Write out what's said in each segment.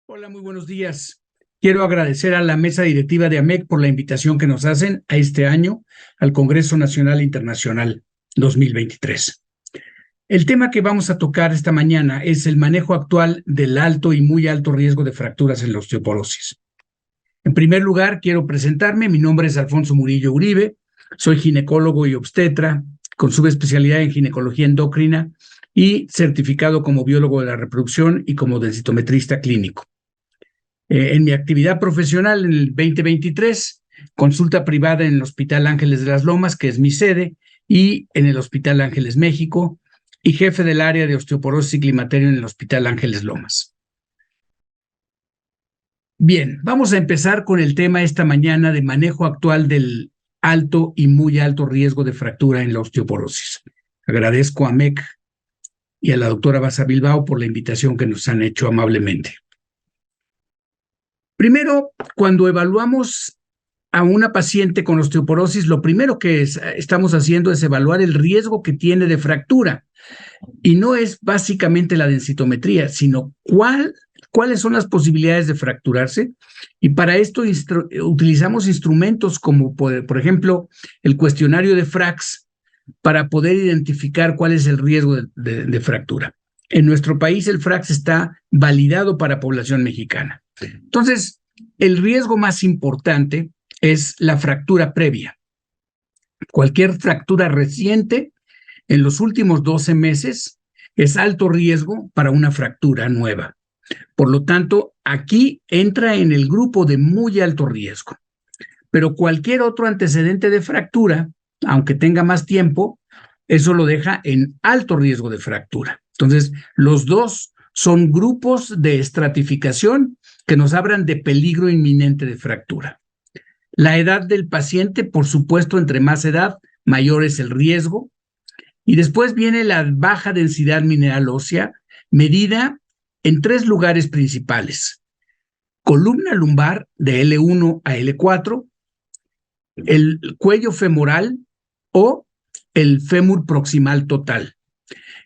Hola, muy buenos días. Quiero agradecer a la mesa directiva de AMEC por la invitación que nos hacen a este año al Congreso Nacional Internacional 2023. El tema que vamos a tocar esta mañana es el manejo actual del alto y muy alto riesgo de fracturas en la osteoporosis. En primer lugar, quiero presentarme. Mi nombre es Alfonso Murillo Uribe. Soy ginecólogo y obstetra con subespecialidad en ginecología endocrina y certificado como biólogo de la reproducción y como densitometrista clínico. En mi actividad profesional en el 2023, consulta privada en el Hospital Ángeles de las Lomas, que es mi sede, y en el Hospital Ángeles México, y jefe del área de osteoporosis y climaterio en el Hospital Ángeles Lomas. Bien, vamos a empezar con el tema esta mañana de manejo actual del alto y muy alto riesgo de fractura en la osteoporosis. Agradezco a MEC y a la doctora Basa Bilbao por la invitación que nos han hecho amablemente. Primero, cuando evaluamos a una paciente con osteoporosis, lo primero que estamos haciendo es evaluar el riesgo que tiene de fractura. Y no es básicamente la densitometría, sino cuáles son las posibilidades de fracturarse. Y para esto utilizamos instrumentos como, por ejemplo, el cuestionario de FRAX para poder identificar cuál es el riesgo de fractura. En nuestro país el FRAX está validado para población mexicana. Entonces, el riesgo más importante es la fractura previa. Cualquier fractura reciente en los últimos 12 meses es alto riesgo para una fractura nueva. Por lo tanto, aquí entra en el grupo de muy alto riesgo. Pero cualquier otro antecedente de fractura, aunque tenga más tiempo, eso lo deja en alto riesgo de fractura. Entonces, los dos son grupos de estratificación que nos hablan de peligro inminente de fractura. La edad del paciente, por supuesto, entre más edad, mayor es el riesgo. Y después viene la baja densidad mineral ósea, medida en 3 lugares principales: columna lumbar de L1 a L4, el cuello femoral o el fémur proximal total.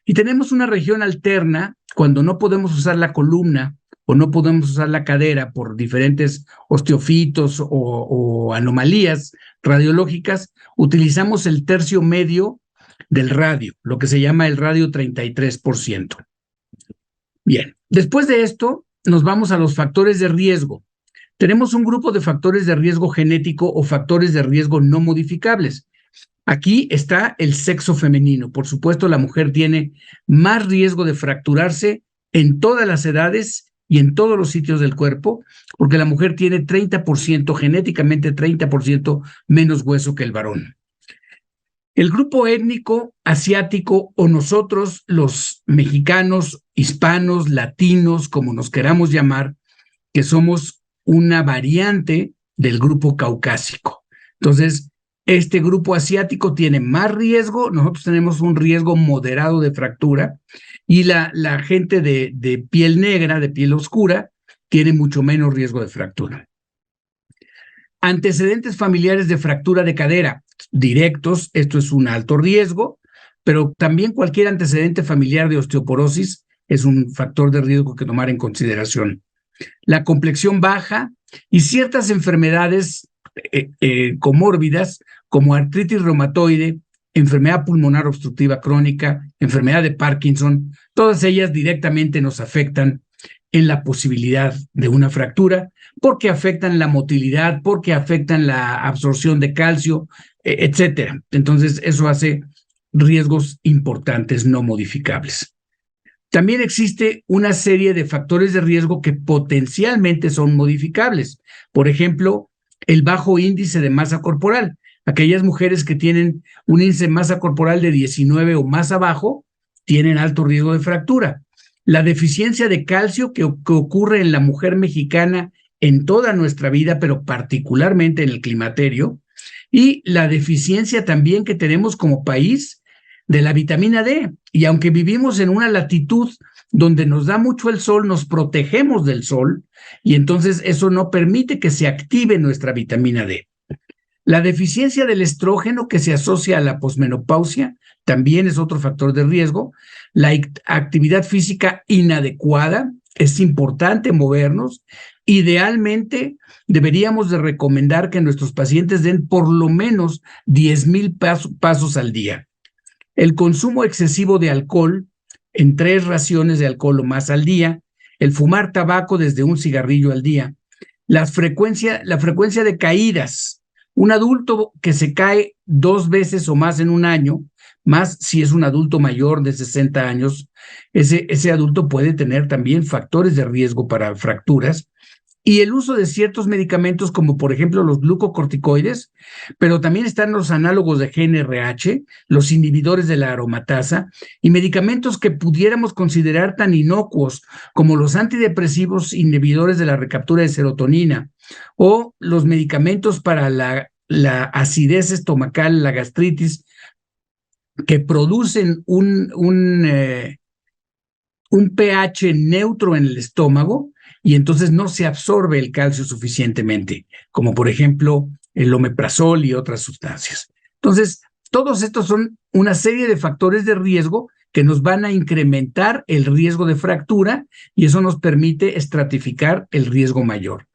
Y tenemos una región alterna cuando no podemos usar la columna o no podemos usar la cadera por diferentes osteofitos o anomalías radiológicas, utilizamos el tercio medio del radio, lo que se llama el radio 33%. Bien, después de esto nos vamos a los factores de riesgo. Tenemos un grupo de factores de riesgo genético o factores de riesgo no modificables. Aquí está el sexo femenino. Por supuesto, la mujer tiene más riesgo de fracturarse en todas las edades y en todos los sitios del cuerpo, porque la mujer tiene 30%, genéticamente 30% menos hueso que el varón. El grupo étnico asiático o nosotros, los mexicanos, hispanos, latinos, como nos queramos llamar, que somos una variante del grupo caucásico. Entonces, este grupo asiático tiene más riesgo, nosotros tenemos un riesgo moderado de fractura, y la gente de piel negra, de piel oscura, tiene mucho menos riesgo de fractura. Antecedentes familiares de fractura de cadera directos, esto es un alto riesgo, pero también cualquier antecedente familiar de osteoporosis es un factor de riesgo que tomar en consideración. La complexión baja y ciertas enfermedades comórbidas como artritis reumatoide, enfermedad pulmonar obstructiva crónica, enfermedad de Parkinson, todas ellas directamente nos afectan en la posibilidad de una fractura, porque afectan la motilidad, porque afectan la absorción de calcio, etcétera. Entonces, eso hace riesgos importantes no modificables. También existe una serie de factores de riesgo que potencialmente son modificables. Por ejemplo, el bajo índice de masa corporal. Aquellas mujeres que tienen un índice de masa corporal de 19 o más abajo tienen alto riesgo de fractura. La deficiencia de calcio que ocurre en la mujer mexicana en toda nuestra vida, pero particularmente en el climaterio, y la deficiencia también que tenemos como país de la vitamina D. Y aunque vivimos en una latitud donde nos da mucho el sol, nos protegemos del sol, y entonces eso no permite que se active nuestra vitamina D. La deficiencia del estrógeno que se asocia a la posmenopausia también es otro factor de riesgo. La actividad física inadecuada, es importante movernos. Idealmente, deberíamos de recomendar que nuestros pacientes den por lo menos 10,000 pasos al día. El consumo excesivo de alcohol, en 3 raciones de alcohol o más al día, el fumar tabaco desde un cigarrillo al día, la frecuencia de caídas. Un adulto que se cae 2 veces o más en un año, más si es un adulto mayor de 60 años, ese adulto puede tener también factores de riesgo para fracturas. Y el uso de ciertos medicamentos como por ejemplo los glucocorticoides, pero también están los análogos de GnRH, los inhibidores de la aromatasa y medicamentos que pudiéramos considerar tan inocuos como los antidepresivos inhibidores de la recaptura de serotonina o los medicamentos para la acidez estomacal, la gastritis, que producen un pH neutro en el estómago y entonces no se absorbe el calcio suficientemente, como por ejemplo el omeprazol y otras sustancias. Entonces, todos estos son una serie de factores de riesgo que nos van a incrementar el riesgo de fractura y eso nos permite estratificar el riesgo mayor.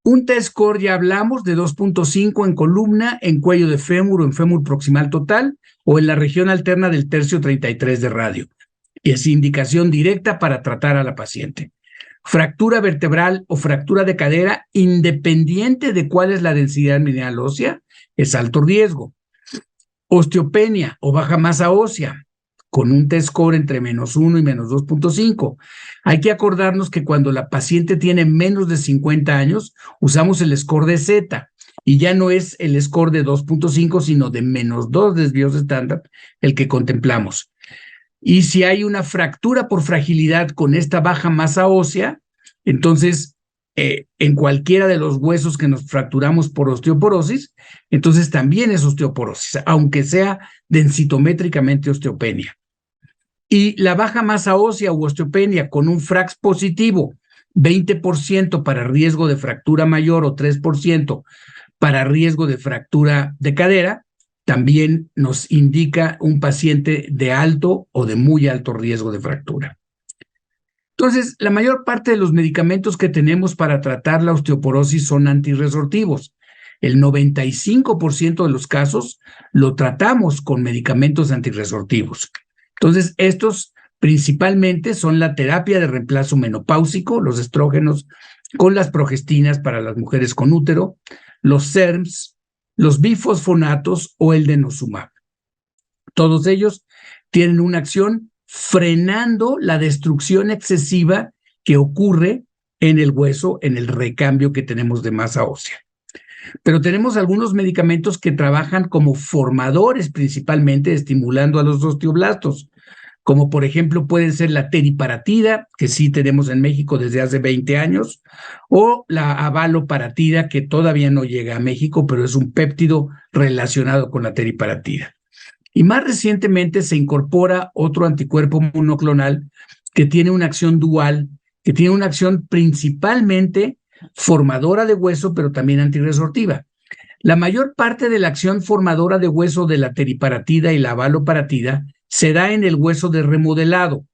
Un T-score ya hablamos de 2.5 en columna, en cuello de fémur o en fémur proximal total o en la región alterna del tercio 33 de radio. Y es indicación directa para tratar a la paciente. Fractura vertebral o fractura de cadera, independiente de cuál es la densidad mineral ósea, es alto riesgo. Osteopenia o baja masa ósea, con un T-score entre -1 y -2.5. Hay que acordarnos que cuando la paciente tiene menos de 50 años, usamos el score de Z, y ya no es el score de 2.5, sino de -2 desvíos estándar el que contemplamos. Y si hay una fractura por fragilidad con esta baja masa ósea, entonces en cualquiera de los huesos que nos fracturamos por osteoporosis, entonces también es osteoporosis, aunque sea densitométricamente osteopenia. Y la baja masa ósea u osteopenia con un FRAX positivo, 20% para riesgo de fractura mayor o 3% para riesgo de fractura de cadera, también nos indica un paciente de alto o de muy alto riesgo de fractura. Entonces, la mayor parte de los medicamentos que tenemos para tratar la osteoporosis son antirresortivos. El 95% de los casos lo tratamos con medicamentos antirresortivos. Entonces, estos principalmente son la terapia de reemplazo menopáusico, los estrógenos con las progestinas para las mujeres con útero, los SERMs, los bifosfonatos o el denosumab. Todos ellos tienen una acción frenando la destrucción excesiva que ocurre en el hueso, en el recambio que tenemos de masa ósea. Pero tenemos algunos medicamentos que trabajan como formadores principalmente, estimulando a los osteoblastos, como por ejemplo pueden ser la teriparatida, que sí tenemos en México desde hace 20 años, o la abaloparatida, que todavía no llega a México, pero es un péptido relacionado con la teriparatida. Y más recientemente se incorpora otro anticuerpo monoclonal que tiene una acción dual, que tiene una acción principalmente formadora de hueso, pero también antirresortiva. La mayor parte de la acción formadora de hueso de la teriparatida y la abaloparatida se da en el hueso de remodelado,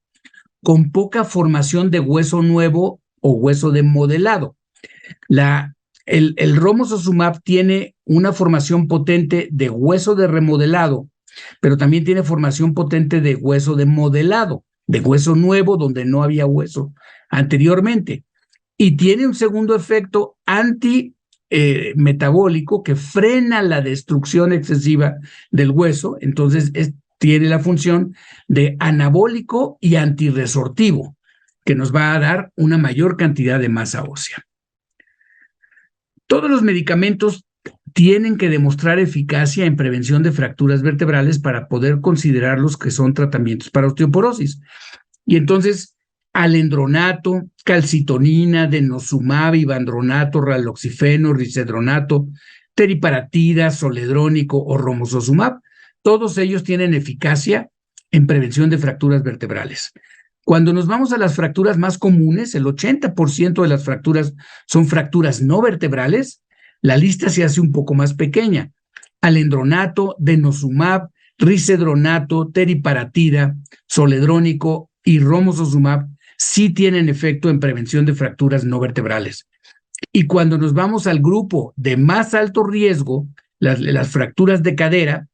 con poca formación de hueso nuevo o hueso de modelado. El romosozumab tiene una formación potente de hueso de remodelado, pero también tiene formación potente de hueso de modelado, de hueso nuevo donde no había hueso anteriormente. Y tiene un segundo efecto antimetabólico que frena la destrucción excesiva del hueso, entonces tiene la función de anabólico y antirresortivo, que nos va a dar una mayor cantidad de masa ósea. Todos los medicamentos tienen que demostrar eficacia en prevención de fracturas vertebrales para poder considerarlos que son tratamientos para osteoporosis. Y entonces, alendronato, calcitonina, denosumab, ivandronato, raloxifeno, risedronato, teriparatida, zoledrónico o romosozumab, todos ellos tienen eficacia en prevención de fracturas vertebrales. Cuando nos vamos a las fracturas más comunes, el 80% de las fracturas son fracturas no vertebrales, la lista se hace un poco más pequeña. Alendronato, denosumab, risedronato, teriparatida, zoledrónico y romosozumab sí tienen efecto en prevención de fracturas no vertebrales. Y cuando nos vamos al grupo de más alto riesgo, las fracturas de cadera,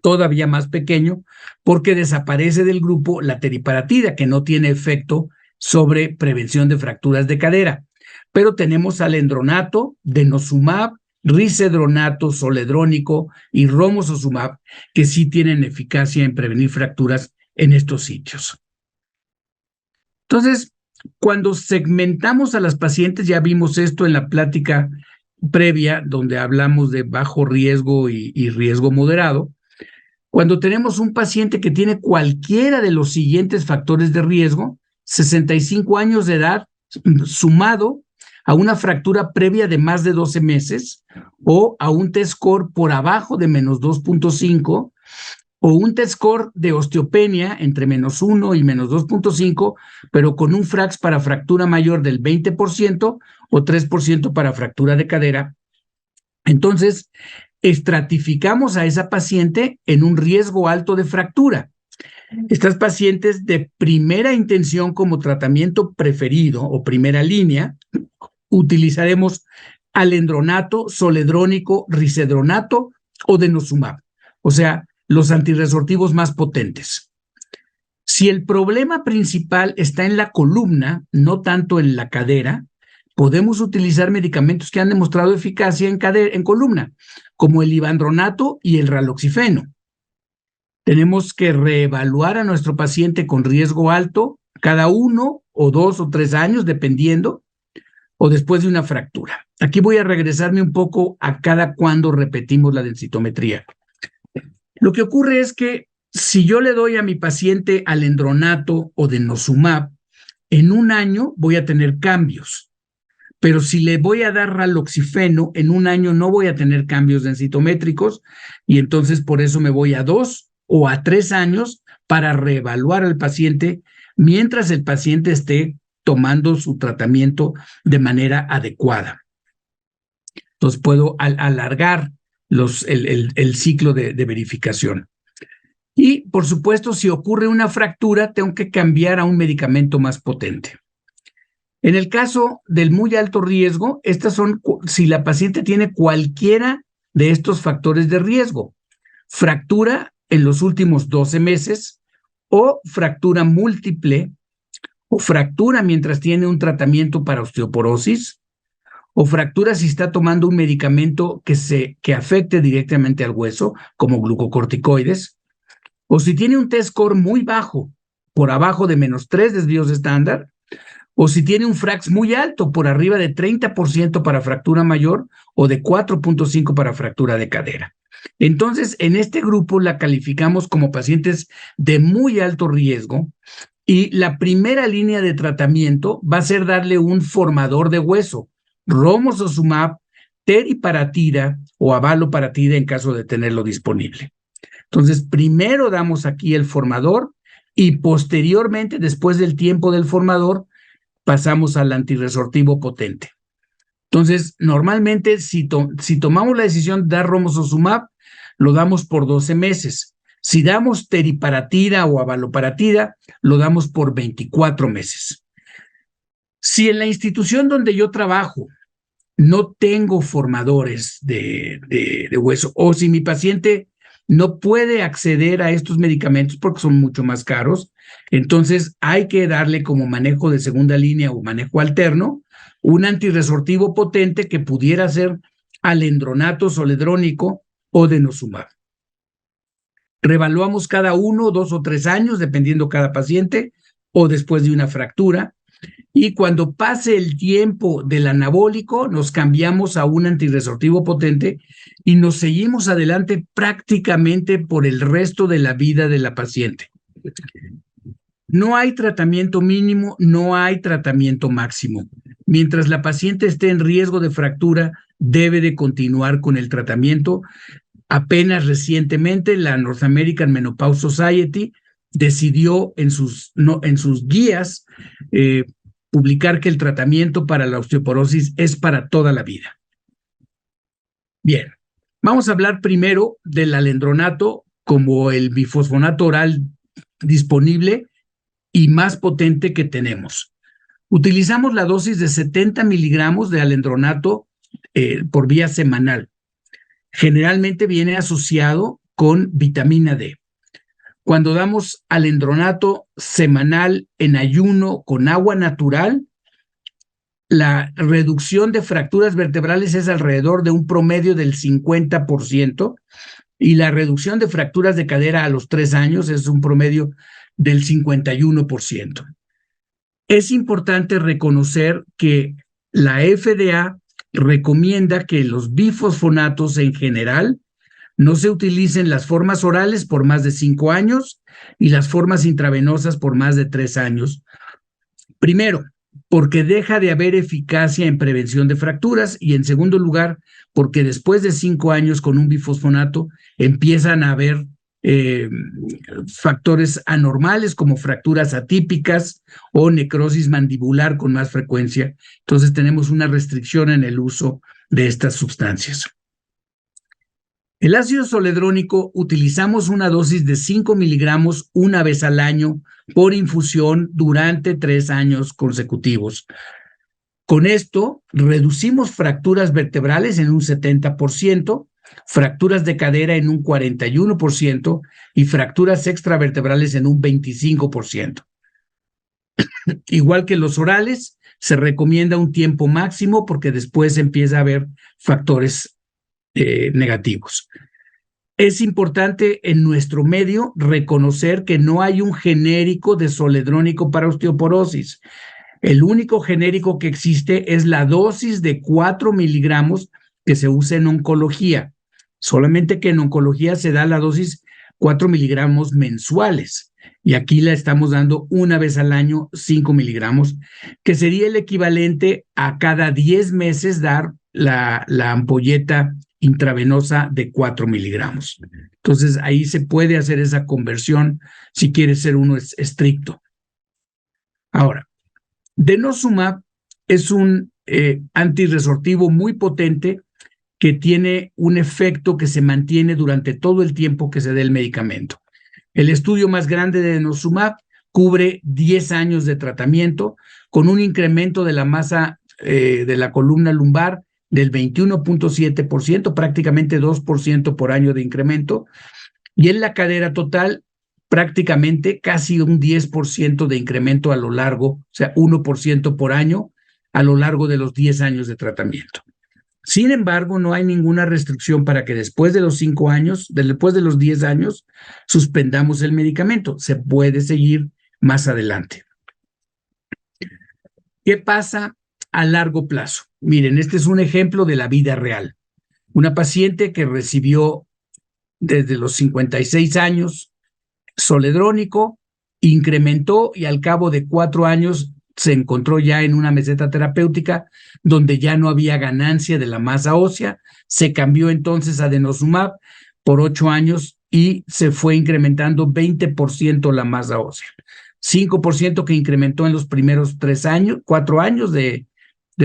todavía más pequeño, porque desaparece del grupo la teriparatida, que no tiene efecto sobre prevención de fracturas de cadera. Pero tenemos alendronato, denosumab, risedronato, soledrónico y romosozumab, que sí tienen eficacia en prevenir fracturas en estos sitios. Entonces, cuando segmentamos a las pacientes, ya vimos esto en la plática previa, donde hablamos de bajo riesgo y riesgo moderado. Cuando tenemos un paciente que tiene cualquiera de los siguientes factores de riesgo, 65 años de edad, sumado a una fractura previa de más de 12 meses, o a un T-score por abajo de menos 2.5, o un T-score de osteopenia entre menos 1 y menos 2.5, pero con un FRAX para fractura mayor del 20% o 3% para fractura de cadera. Entonces, estratificamos a esa paciente en un riesgo alto de fractura. Estas pacientes de primera intención como tratamiento preferido o primera línea, utilizaremos alendronato, soledrónico, risedronato o denosumab, o sea, los antirresortivos más potentes. Si el problema principal está en la columna, no tanto en la cadera, podemos utilizar medicamentos que han demostrado eficacia en columna, como el ivandronato y el raloxifeno. Tenemos que reevaluar a nuestro paciente con riesgo alto cada 1 o 2 o 3 años, dependiendo, o después de una fractura. Aquí voy a regresarme un poco a cada cuando repetimos la densitometría. Lo que ocurre es que si yo le doy a mi paciente alendronato o denosumab, en un año voy a tener cambios. Pero si le voy a dar raloxifeno, en un año no voy a tener cambios densitométricos, y entonces por eso me voy a 2 o a 3 años para reevaluar al paciente mientras el paciente esté tomando su tratamiento de manera adecuada. Entonces puedo alargar el ciclo de verificación. Y por supuesto, si ocurre una fractura, tengo que cambiar a un medicamento más potente. En el caso del muy alto riesgo, estas son si la paciente tiene cualquiera de estos factores de riesgo: fractura en los últimos 12 meses, o fractura múltiple, o fractura mientras tiene un tratamiento para osteoporosis, o fractura si está tomando un medicamento que afecte directamente al hueso, como glucocorticoides, o si tiene un T-score muy bajo, por abajo de menos 3 desvíos de estándar, o si tiene un FRAX muy alto, por arriba de 30% para fractura mayor o de 4.5 para fractura de cadera. Entonces, en este grupo la calificamos como pacientes de muy alto riesgo, y la primera línea de tratamiento va a ser darle un formador de hueso, romosozumab, teriparatida o abaloparatida en caso de tenerlo disponible. Entonces, primero damos aquí el formador y posteriormente, después del tiempo del formador, pasamos al antirresortivo potente. Entonces, normalmente, si tomamos la decisión de dar romosozumab, lo damos por 12 meses. Si damos teriparatida o abaloparatida, lo damos por 24 meses. Si en la institución donde yo trabajo no tengo formadores de hueso, o si mi paciente no puede acceder a estos medicamentos porque son mucho más caros, entonces hay que darle como manejo de segunda línea o manejo alterno un antirresortivo potente que pudiera ser alendronato, soledrónico o denosumab. Revaluamos cada 1, 2 o 3 años, dependiendo cada paciente, o después de una fractura. Y cuando pase el tiempo del anabólico, nos cambiamos a un antirresortivo potente y nos seguimos adelante prácticamente por el resto de la vida de la paciente. No hay tratamiento mínimo, no hay tratamiento máximo. Mientras la paciente esté en riesgo de fractura, debe de continuar con el tratamiento. Apenas recientemente la North American Menopause Society decidió en sus guías publicar que el tratamiento para la osteoporosis es para toda la vida. Bien, vamos a hablar primero del alendronato como el bifosfonato oral disponible y más potente que tenemos. Utilizamos la dosis de 70 miligramos de alendronato por vía semanal. Generalmente viene asociado con vitamina D. Cuando damos alendronato semanal en ayuno con agua natural, la reducción de fracturas vertebrales es alrededor de un promedio del 50% y la reducción de fracturas de cadera a los 3 años es un promedio del 51%. Es importante reconocer que la FDA recomienda que los bifosfonatos en general no se utilicen las formas orales por más de 5 años y las formas intravenosas por más de 3 años. Primero, porque deja de haber eficacia en prevención de fracturas y en segundo lugar, porque después de 5 años con un bifosfonato empiezan a haber factores anormales como fracturas atípicas o necrosis mandibular con más frecuencia. Entonces tenemos una restricción en el uso de estas sustancias. El ácido zoledrónico utilizamos una dosis de 5 miligramos una vez al año por infusión durante 3 años consecutivos. Con esto reducimos fracturas vertebrales en un 70%, fracturas de cadera en un 41% y fracturas extravertebrales en un 25%. Igual que los orales, se recomienda un tiempo máximo porque después empieza a haber factores negativos. Es importante en nuestro medio reconocer que no hay un genérico de zoledrónico para osteoporosis. El único genérico que existe es la dosis de 4 miligramos que se usa en oncología. Solamente que en oncología se da la dosis 4 miligramos mensuales. Y aquí la estamos dando una vez al año 5 miligramos, que sería el equivalente a cada 10 meses dar la ampolleta intravenosa de 4 miligramos. Entonces, ahí se puede hacer esa conversión si quiere ser uno estricto. Ahora, denosumab es un antirresortivo muy potente que tiene un efecto que se mantiene durante todo el tiempo que se dé el medicamento. El estudio más grande de denosumab cubre 10 años de tratamiento con un incremento de la masa de la columna lumbar del 21.7%, prácticamente 2% por año de incremento, y en la cadera total prácticamente casi un 10% de incremento a lo largo, o sea, 1% por año a lo largo de los 10 años de tratamiento. Sin embargo, no hay ninguna restricción para que después de los 5 años, después de los 10 años, suspendamos el medicamento. Se puede seguir más adelante. ¿Qué pasa a largo plazo? Miren, este es un ejemplo de la vida real. Una paciente que recibió desde los 56 años zoledrónico, incrementó y al cabo de 4 años se encontró ya en una meseta terapéutica donde ya no había ganancia de la masa ósea. Se cambió entonces a denosumab por 8 años y se fue incrementando 20% la masa ósea. 5% que incrementó en los primeros 4 años de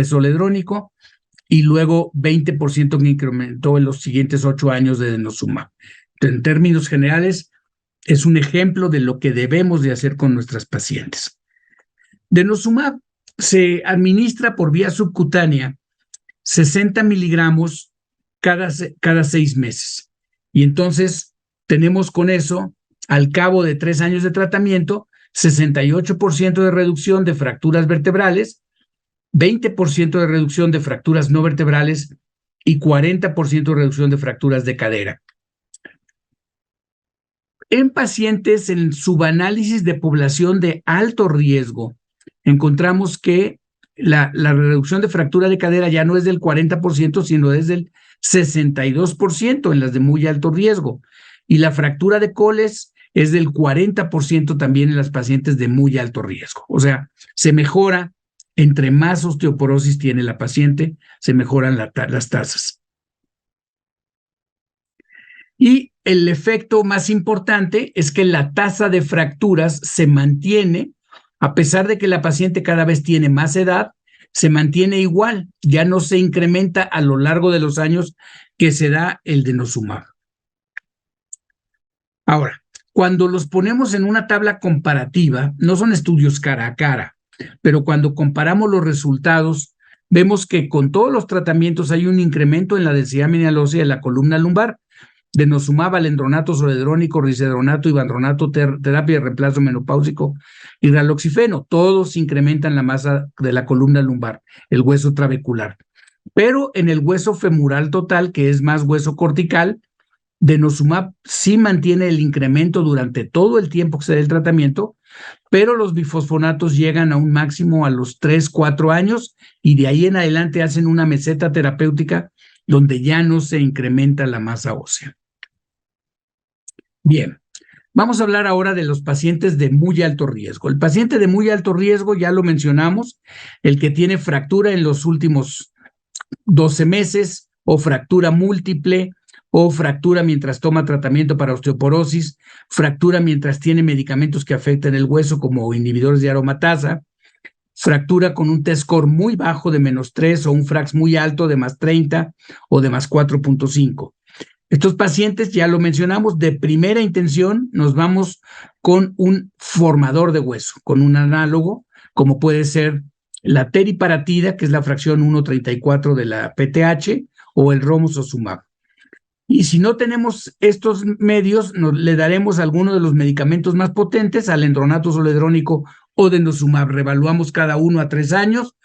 zoledrónico y luego 20% que incrementó en los siguientes 8 años de denosumab. En términos generales, es un ejemplo de lo que debemos de hacer con nuestras pacientes. Denosumab se administra por vía subcutánea 60 miligramos cada 6 meses. Y entonces tenemos con eso, al cabo de 3 años de tratamiento, 68% de reducción de fracturas vertebrales, 20% de reducción de fracturas no vertebrales y 40% de reducción de fracturas de cadera. En pacientes en subanálisis de población de alto riesgo, encontramos que la reducción de fractura de cadera ya no es del 40%, sino es del 62% en las de muy alto riesgo. Y la fractura de coles es del 40% también en las pacientes de muy alto riesgo. O sea, se mejora, entre más osteoporosis tiene la paciente, se mejoran las tasas. Y el efecto más importante es que la tasa de fracturas se mantiene, a pesar de que la paciente cada vez tiene más edad, se mantiene igual, ya no se incrementa a lo largo de los años que se da el denosumab. Ahora, Cuando los ponemos en una tabla comparativa, no son estudios cara a cara, pero cuando comparamos los resultados, vemos que con todos los tratamientos hay un incremento en la densidad mineral ósea de la columna lumbar. Denosumab, alendronato, zoledrónico, risedronato, ivandronato, terapia de reemplazo menopáusico y raloxifeno. Todos incrementan la masa de la columna lumbar, el hueso trabecular. Pero en el hueso femoral total, que es más hueso cortical, denosumab sí mantiene el incremento durante todo el tiempo que se dé el tratamiento, pero los bifosfonatos llegan a un máximo a los 3, 4 años y de ahí en adelante hacen una meseta terapéutica donde ya no se incrementa la masa ósea. Bien, vamos a hablar ahora de los pacientes de muy alto riesgo. El paciente de muy alto riesgo, ya lo mencionamos, el que tiene fractura en los últimos 12 meses o fractura múltiple o fractura mientras toma tratamiento para osteoporosis, fractura mientras tiene medicamentos que afectan el hueso como inhibidores de aromatasa, fractura con un T-score muy bajo de -3 o un FRAX muy alto de +30 o de +4.5. Estos pacientes, ya lo mencionamos, de primera intención nos vamos con un formador de hueso, con un análogo, como puede ser la teriparatida, que es la fracción 1.34 de la PTH, o el romosozumab. Y si no tenemos estos medios, le daremos alguno de los medicamentos más potentes, alendronato zoledrónico o denosumab. Revaluamos cada 1 a 3 años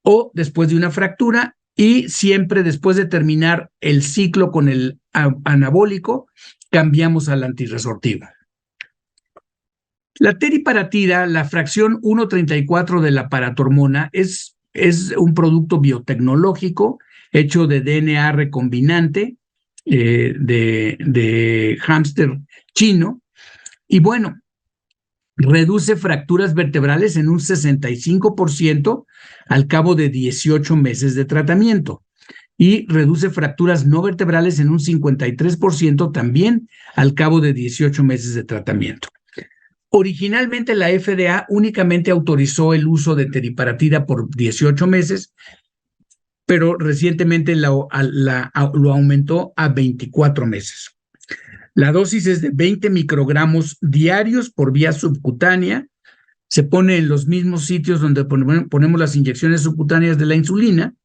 o después de una fractura y siempre después de terminar el ciclo con el anabólico, cambiamos al antirresortivo. La teriparatida, la fracción 1.34 de la paratormona, es un producto biotecnológico hecho de DNA recombinante de hámster chino. Y bueno, reduce fracturas vertebrales en un 65% al cabo de 18 meses de tratamiento y reduce fracturas no vertebrales en un 53% también al cabo de 18 meses de tratamiento. Originalmente la FDA únicamente autorizó el uso de teriparatida por 18 meses, pero recientemente lo aumentó a 24 meses. La dosis es de 20 microgramos diarios por vía subcutánea. Se pone en los mismos sitios donde ponemos las inyecciones subcutáneas de la insulina,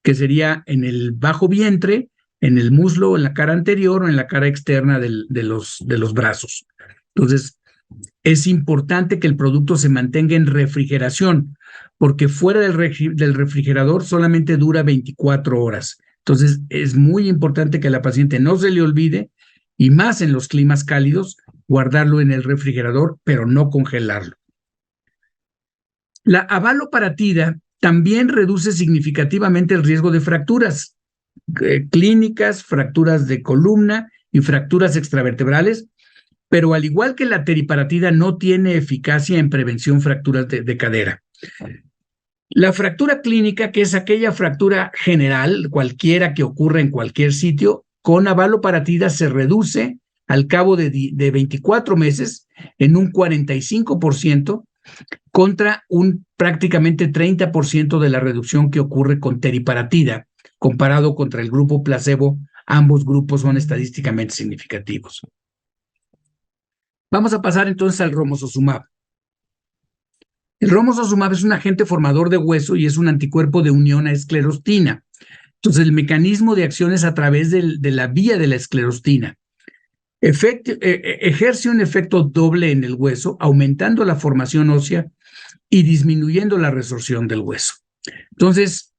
que sería en el bajo vientre, en el muslo, en la cara anterior o en la cara externa de los brazos. Entonces, es importante que el producto se mantenga en refrigeración, porque fuera del refrigerador solamente dura 24 horas. Entonces, es muy importante que a la paciente no se le olvide, y más en los climas cálidos, guardarlo en el refrigerador, pero no congelarlo. La abaloparatida también reduce significativamente el riesgo de fracturas clínicas, fracturas de columna y fracturas extravertebrales, pero al igual que la teriparatida no tiene eficacia en prevención fracturas de cadera. La fractura clínica, que es aquella fractura general, cualquiera que ocurra en cualquier sitio, con abaloparatida se reduce al cabo de 24 meses en un 45% contra un prácticamente 30% de la reducción que ocurre con teriparatida, comparado contra el grupo placebo. Ambos grupos son estadísticamente significativos. Vamos a pasar entonces al romosozumab. El romosozumab es un agente formador de hueso y es un anticuerpo de unión a esclerostina. Entonces, el mecanismo de acción es a través de la vía de la esclerostina. Ejerce un efecto doble en el hueso, aumentando la formación ósea y disminuyendo la resorción del hueso. Entonces,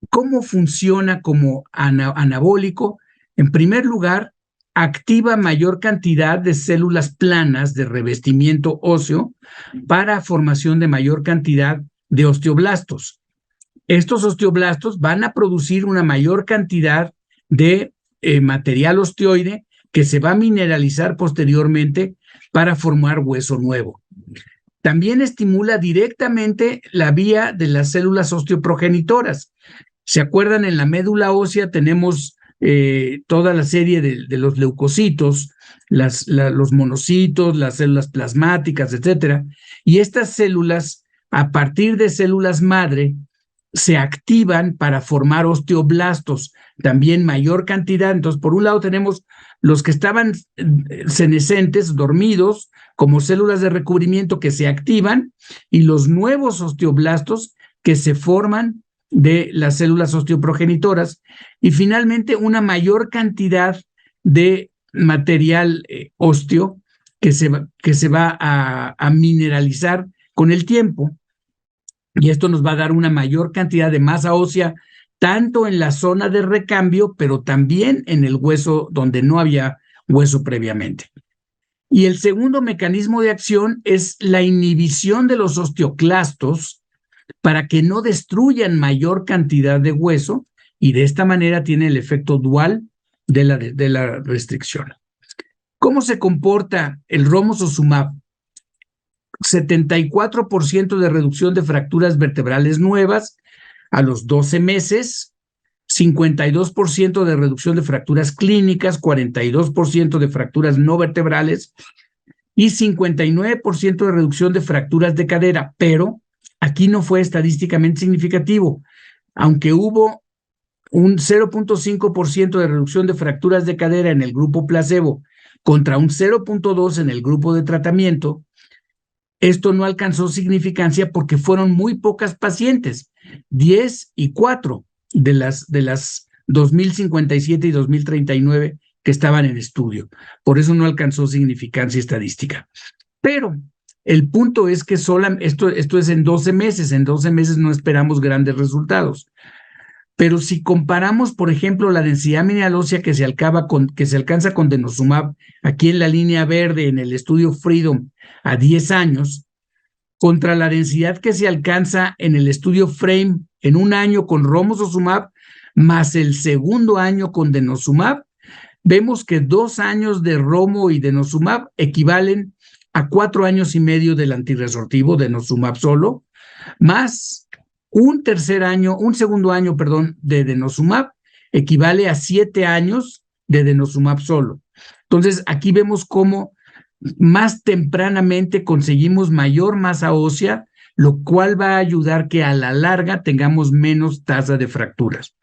¿cómo funciona como anabólico? En primer lugar, activa mayor cantidad de células planas de revestimiento óseo para formación de mayor cantidad de osteoblastos. Estos osteoblastos van a producir una mayor cantidad de material osteoide que se va a mineralizar posteriormente para formar hueso nuevo. También estimula directamente la vía de las células osteoprogenitoras. ¿Se acuerdan? En la médula ósea tenemos toda la serie de los leucocitos, los monocitos, las células plasmáticas, etcétera. Y estas células, a partir de células madre, se activan para formar osteoblastos, también mayor cantidad. Entonces, por un lado tenemos los que estaban senescentes, dormidos, como células de recubrimiento que se activan, y los nuevos osteoblastos que se forman de las células osteoprogenitoras, y finalmente una mayor cantidad de material óseo que se va a mineralizar con el tiempo. Y esto nos va a dar una mayor cantidad de masa ósea, tanto en la zona de recambio, pero también en el hueso donde no había hueso previamente. Y el segundo mecanismo de acción es la inhibición de los osteoclastos para que no destruyan mayor cantidad de hueso, y de esta manera tiene el efecto dual de la restricción. ¿Cómo se comporta el romosozumab? 74% de reducción de fracturas vertebrales nuevas a los 12 meses, 52% de reducción de fracturas clínicas, 42% de fracturas no vertebrales y 59% de reducción de fracturas de cadera. Pero aquí no fue estadísticamente significativo, aunque hubo un 0.5% de reducción de fracturas de cadera en el grupo placebo contra un 0.2% en el grupo de tratamiento. Esto no alcanzó significancia porque fueron muy pocas pacientes, 10 y 4 de las 2057 y 2039 que estaban en estudio. Por eso no alcanzó significancia estadística. Pero el punto es que esto es en 12 meses, en 12 meses no esperamos grandes resultados. Pero si comparamos, por ejemplo, la densidad mineral ósea que se alcanza con denosumab, aquí en la línea verde, en el estudio Freedom, a 10 años, contra la densidad que se alcanza en el estudio FRAME en un año con romosozumab, más el segundo año con denosumab, vemos que 2 años de romo y denosumab equivalen a 4 años y medio del antirresortivo, denosumab solo, más un segundo año, de denosumab, equivale a 7 años de denosumab solo. Entonces, aquí vemos cómo más tempranamente conseguimos mayor masa ósea, lo cual va a ayudar que a la larga tengamos menos tasa de fracturas.